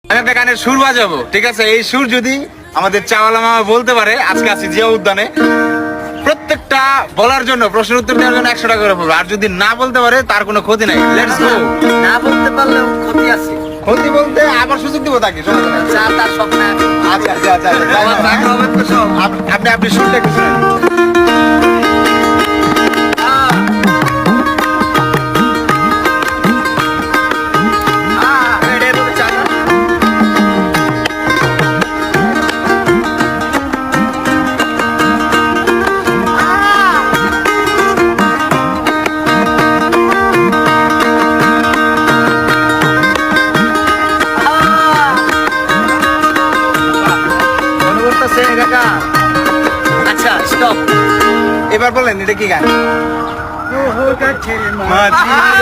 আমি একটা গানের সুর বাজাবো, ঠিক আছে? এই সুর যদি আমাদের চাওয়ালা মামা বলতে পারে, আজকে আছি জিয়া উদ্যানে, প্রত্যেকটা বলার জন্য, প্রশ্নের উত্তর দেওয়ার জন্য 100 টাকা করে পড়বে। আর যদি না বলতে পারে তার কোনো ক্ষতি নাই। Let's go. না বলতে পারলেও ক্ষতি আছে। ক্ষতি বলতে আবার সুযোগ দিব তাকে, সমস্যা নাই। যা তার স্বপ্ন। আচ্ছা আচ্ছা আচ্ছা, আপনি সুরটা একটু শুনেন। আচ্ছা স্টপ। এবার বলেন এটা কি গান? আহা!